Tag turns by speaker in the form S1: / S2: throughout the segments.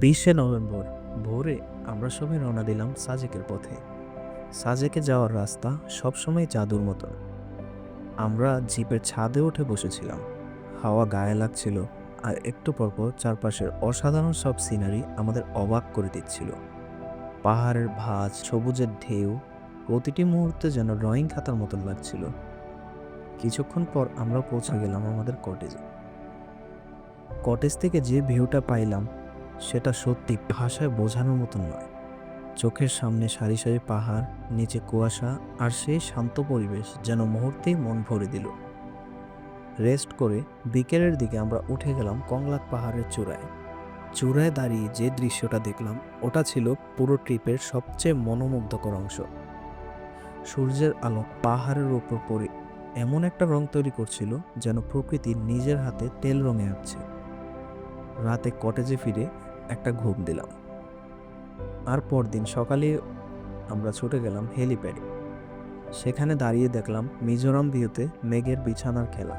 S1: 20শে November ভোরে আমরা সবাই রওনা দিলাম সাজেকের পথে। সাজেকে যাওয়ার রাস্তা সবসময় জাদুর মতন। আমরা জিপের ছাদে উঠে বসেছিলাম, হাওয়া গায়ে লাগছিল, আর একটু পরপর চারপাশের অসাধারণ সব সিনারি আমাদের অবাক করে দিচ্ছিল। পাহাড়ের ভাঁজ, সবুজের ঢেউ, প্রতিটি মুহূর্তে যেন ড্রয়িং খাতার মতন লাগছিল। কিছুক্ষণ পর আমরা পৌঁছে গেলাম আমাদের কটেজে। কটেজ থেকে যে ভিউটা পাইলাম সেটা সত্যি ভাষায় বোঝানোর মতন নয়। চোখের সামনে সারি সারি পাহাড়, নিচে কুয়াশা, আর সেই শান্ত পরিবেশ যেন মুহূর্তেই মন ভরে দিল। রেস্ট করে বিকেলের দিকে আমরা উঠে গেলাম কংলাক পাহাড়ের চূড়ায়। চূড়ায় দাঁড়িয়ে যে দৃশ্যটা দেখলাম ওটা ছিল পুরো ট্রিপের সবচেয়ে মনোমুগ্ধকর অংশ। সূর্যের আলো পাহাড়ের উপর পড়ে এমন একটা রং তৈরি করছিল যেন প্রকৃতি নিজের হাতে তেল রঙে আঁকছে। রাতে কটেজে ফিরে একটা ঘুম দিলাম, আর পরদিন সকালে আমরা ছুটে গেলাম হেলিপ্যাডে। সেখানে দাঁড়িয়ে দেখলাম মিজোরাম ভিউতে মেঘের বিছানার খেলা।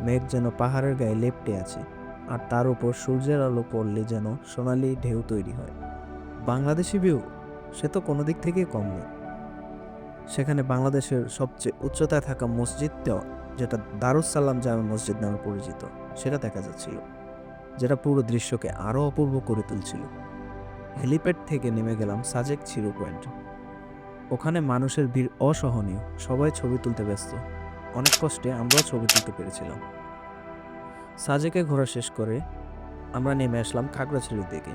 S1: মেঘ যেন পাহাড়ের গায়ে লেপ্টে আছে, আর তার উপর সূর্যের আলো পড়লে যেন সোনালি ঢেউ তৈরি হয়। বাংলাদেশি ভিউ সে তো কোনো দিক থেকেই কম নেই। সেখানে বাংলাদেশের সবচেয়ে উচ্চতায় থাকা মসজিদটা, যেটা দারুস সালাম জামে মসজিদ নামে পরিচিত, সেটা দেখা যাচ্ছিল, যেটা পুরো দৃশ্যকে আরও অপূর্ব করে তুলছিল। হেলিপ্যাড থেকে নেমে গেলাম সাজেক জিরো পয়েন্ট। ওখানে মানুষের ভিড় অসহনীয়, সবাই ছবি তুলতে ব্যস্ত। অনেক কষ্টে আমরাও ছবি তুলতে পেরেছিলাম। সাজেকে ঘোরা শেষ করে আমরা নেমে আসলাম খাগড়াছড়ির দিকে।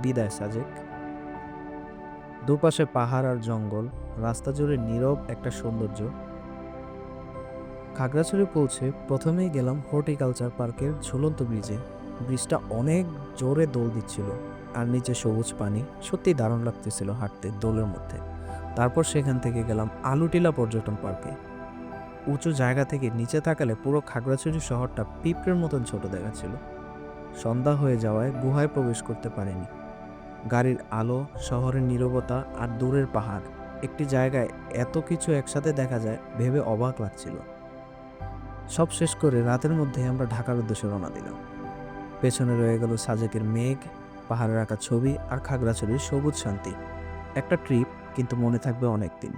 S1: বিদায় সাজেক। দুপাশে পাহাড় আর জঙ্গল, রাস্তা জুড়ে নীরব একটা সৌন্দর্য। খাগড়াছড়ি পৌঁছে প্রথমেই গেলাম হর্টিকালচার পার্কের ঝুলন্ত ব্রিজে। ব্রিজটা অনেক জোরে দোল দিচ্ছিল, আর নিচে সবুজ পানি, সত্যি দারুণ লাগতেছিল হাঁটতে দোলের মধ্যে। তারপর সেখান থেকে গেলাম আলুটিলা পর্যটন পার্কে। উঁচু জায়গা থেকে নিচে তাকালে পুরো খাগড়াছড়ি শহরটা পিঁপড়ের মতন ছোট দেখাচ্ছিল। সন্ধ্যা হয়ে যাওয়ায় গুহায় প্রবেশ করতে পারিনি। গাড়ির আলো, শহরের নীরবতা, আর দূরের পাহাড়, একটি জায়গায় এত কিছু একসাথে দেখা যায় ভেবে অবাক লাগছিল। সব শেষ করে রাতের মধ্যে আমরা ঢাকার উদ্দেশ্যে রওনা দিলাম। পেছনে রয়ে গেল সাজেকের মেঘ, পাহাড়ের আঁকা ছবি, আর খাগড়াছড়ির সবুজ শান্তি। একটা ট্রিপ, কিন্তু মনে থাকবে অনেক দিন।